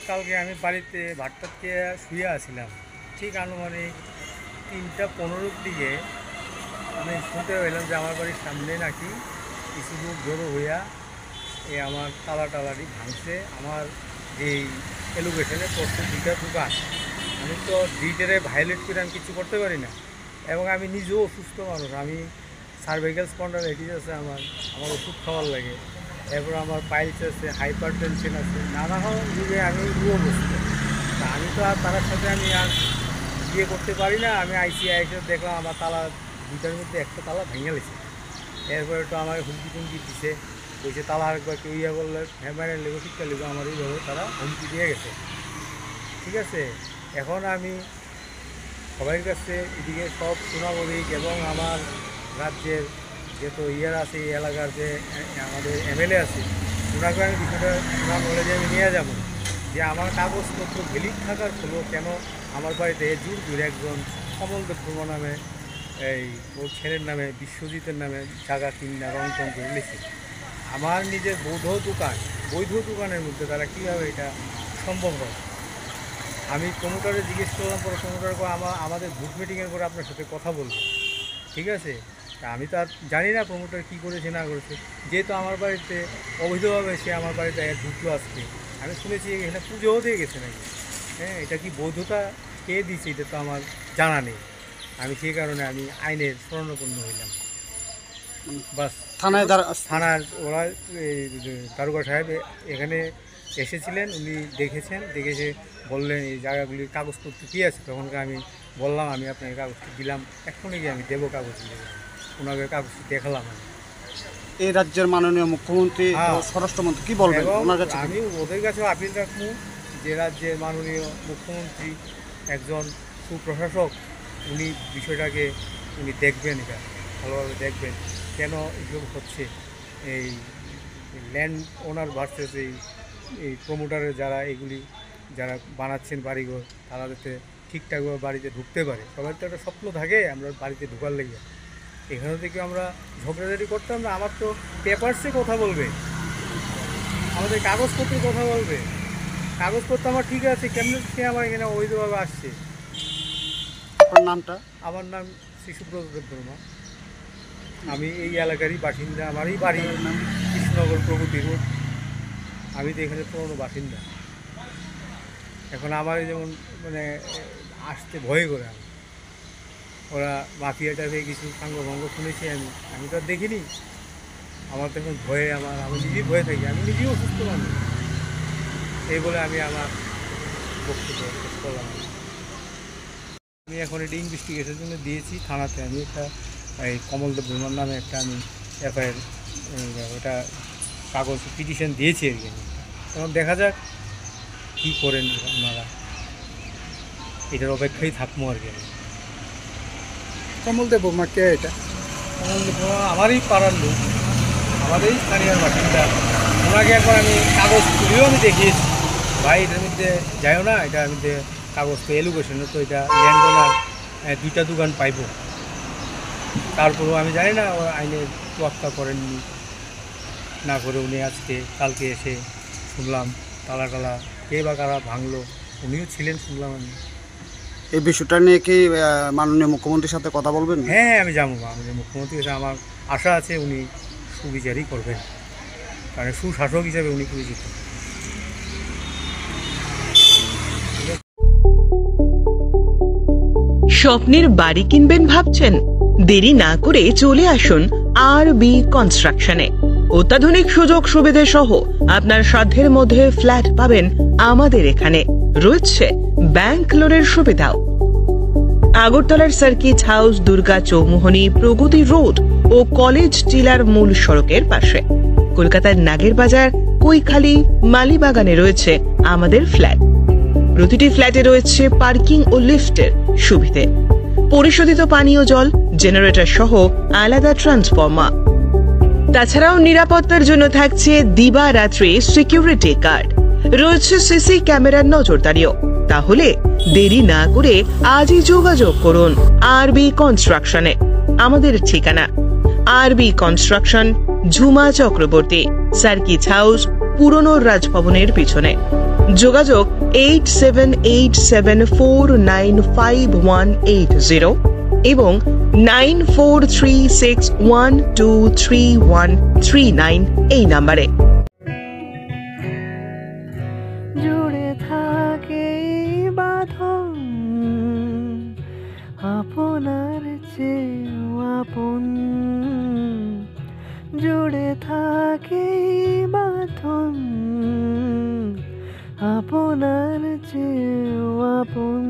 কালকে আমি বাড়িতে ভাতটা খেয়ে শুয়ে আসছিলাম, ঠিক আনুমানিক 3:15 দিকে আমি শুনতে পেলাম যে আমার বাড়ির সামনে নাকি কিছু লোক জড়ো হইয়া আমার তালাটি ভাঙছে। আমার যেই এলোকেশনে পড়ছে 2টা দোকান, আমি তো ডিটেরে ভায়োলেট করে আমি কিছু করতে পারি না, এবং আমি নিজেও অসুস্থ মানুষ। আমি সার্ভাইকাল স্পন্ডাইটিস আছে, আমার ওষুধ খাওয়ার লাগে, এরপর আমার পাইলস আছে, হাইপার টেনশন আছে, নানা যুগে আমি অবস্থ। তা আমি তো আর তার সাথে আমি আর বিয়ে করতে পারি না। আমি আইসে দেখলাম আমার তালা 2টার মধ্যে একটা তালা ভেঙে গেছে। এরপরে তো আমার হুমকি টুমকি দিছে, বলছে তালা আরেকবার কেউ ইয়ে করলে হ্যাঁ লেগো শিক্ষা লেগো, আমার এইভাবে তারা হুমকি দিয়ে গেছে। ঠিক আছে, এখন আমি সবাই কাছে এদিকে সব সুনাগরিক এবং আমার রাজ্যের যেহেতু আছে, এই এলাকার যে আমাদের এমএলএ আছে, ওনাকে আমি বিষয়টা ওনার নলেজে আমি নিয়ে যাবো যে আমার কাগজপত্র ভ্যালিড থাকার ফলেও কেন আমার বাড়িতে জোর একজন কমলদেব বর্মা নামে ওর ছেলের নামে বিশ্বজিতের নামে জায়গা কিনা রং টং করে লিখেছে। আমার নিজের বৈধ দোকানের মধ্যে তারা কীভাবে এটা সম্ভব হয়? আমি প্রমোটারে জিজ্ঞেস করলাম, পরে প্রমোটার আমাদের গ্রুপ মিটিংয়ের পরে আপনার সাথে কথা বলবো। ঠিক আছে, তা আমি তো আর জানি না প্রমোটার কী করেছে না করেছে, যেহেতু আমার বাড়িতে অবৈধভাবে সে আমার বাড়িতে ঢুকলো। আজকে আমি শুনেছি এখানে পুজোও দিয়ে গেছে নাকি। হ্যাঁ, এটা কি বৈধতা কে দিয়েছে এটা তো আমার জানা নেই। আমি সেই কারণে আমি আইনের শরণাপন্ন হইলাম। বাস থানার ওরা দারোগা সাহেব এখানে এসেছিলেন, উনি দেখেছে বললেন এই জায়গাগুলির কাগজপত্র কী আছে। তখনকে আমি বললাম আমি আপনাকে কাগজটি দিলাম, এখনই গিয়ে আমি দেবো কাগজ, ওনাকে কাগজটি দেখালাম। আমি এই রাজ্যের মাননীয় মুখ্যমন্ত্রী স্বরাষ্ট্রমন্ত্রী কী বলবেন? আমি ওদের কাছেও আপিল রাখবো যে রাজ্যের মাননীয় মুখ্যমন্ত্রী একজন সুপ্রশাসক, উনি বিষয়টাকে উনি দেখবেন, এটা ভালোভাবে দেখবেন কেন এসব হচ্ছে। এই ল্যান্ড ওনার ভার্সেস এই প্রমোটারের যারা বানাচ্ছেন বাড়িঘর, তারা যাতে ঠিকঠাকভাবে বাড়িতে ঢুকতে পারে। সবার তো একটা স্বপ্ন থাকে আমরা বাড়িতে ঢুকার লেগে, এখানে থেকে আমরা ঝগড়াঝাটি করতাম না। আমার তো পেপারসে কথা বলবে, আমাদের কাগজপত্রে কথা বলবে। কাগজপত্র আমার ঠিক আছে, কেমন সে আমার এখানে অবৈধভাবে আসছে। আপনার নামটা? আমার নাম শ্রী সুব্রত দেববর্মা, আমি এই এলাকারই বাসিন্দা। আমারই বাড়ি কৃষ্ণনগর প্রগতি রোড, আমি তো এখানে পুরনো বাসিন্দা। এখন আমার যেমন আসতে ভয় করে, ওরা মাফিয়াটা থেকে কিছু সাঙ্গভঙ্গ শুনেছি, আমি তো আর দেখিনি। আমার তো এখন ভয়ে আমি নিজেই ভয়ে থাকি, আমি নিজেই অসুস্থ মানুষ। এই বলে আমি আমার বক্তব্য শেষ করলাম। আমি এখন এটা ইনভেস্টিগেশনের জন্য দিয়েছি থানাতে। আমি একটা এই কমলদেব বর্মার নামে একটা আমি এফআইআর ওটা কাগজ পিটিশন দিয়েছি আর কি। এখন দেখা যাক কী করেন আপনারা, এটার অপেক্ষায় থাকবো আর কি। কমলদেব বর্মা কে? এটা কমলদেব বর্মা আমারই পাড়ার লোক, আমাদেরই স্থানীয় বাসিন্দা। ওনাকে একবার আমি কাগজ তুলেও আমি দেখিয়েছি, ভাই এটার মধ্যে যাইও না, এটার মধ্যে কাগজ তো এলোকেশনে তো এটা ল্যান্ড ওনার 2টা দোকান পাইব। তারপরেও আমি জানি না ও আইনে তোয়াক্কা করেননি, না করে উনি কালকে এসে শুনলাম তালা কে বা কারা ভাঙলো, উনিও ছিলেন শুনলাম আমি। এই বিষয়টা নিয়ে কি মাননীয় মুখ্যমন্ত্রীর সাথে কথা বলবেন? হ্যাঁ, আমি যাবো। আমাদের মুখ্যমন্ত্রীর কাছে আমার আশা আছে উনি সুবিচারই করবেন, কারণ সুশাসক হিসাবে উনি পরিচিত। স্বপ্নের বাড়ি কিনবেন ভাবছেন? দেরি না করে চলে আসুন আরবি কনস্ট্রাকশনে। অত্যাধুনিক সুযোগ সুবিধা সহ আপনার সাধ্যের মধ্যে ফ্ল্যাট পাবেন আমাদের এখানে। রয়েছে ব্যাংক লোনের সুবিধাও। আগরতলার সার্কিট হাউস, দুর্গা চৌমুহনী, প্রগতি রোড ও কলেজ টিলার মূল সড়কের পাশে। কলকাতার নাগের বাজার, কৈখালি, মালিবাগানে রয়েছে আমাদের ফ্ল্যাট। প্রতিটি ফ্ল্যাটে রয়েছে পার্কিং ও লিফটের সুবিধে, পরিশোধিত পানীয় জল, জেনারেটর সহ আলাদা ট্রান্সফরমার। তাছাড়াও নিরাপত্তার জন্য থাকছে দিবারাত্রি সিকিউরিটি গার্ড, রয়েছে সিসি ক্যামেরার নজরদারিও। তাহলে দেরি না করে আজই যোগাযোগ করুন আরবি কনস্ট্রাকশনে। আমাদের ঠিকানা আরবি construction, Jhuma Chakraborty, circuit house, পুরনো রাজভবনের পিছনে। যোগাযোগ 8787495180 এবং 9436123139 এই নাম্বারে। জুড়ে থাকে এই বাঁধন আপনার চেয়েও আপন, জুড়ে থাকে এই বাঁধন আপনার চেয়েও আপন।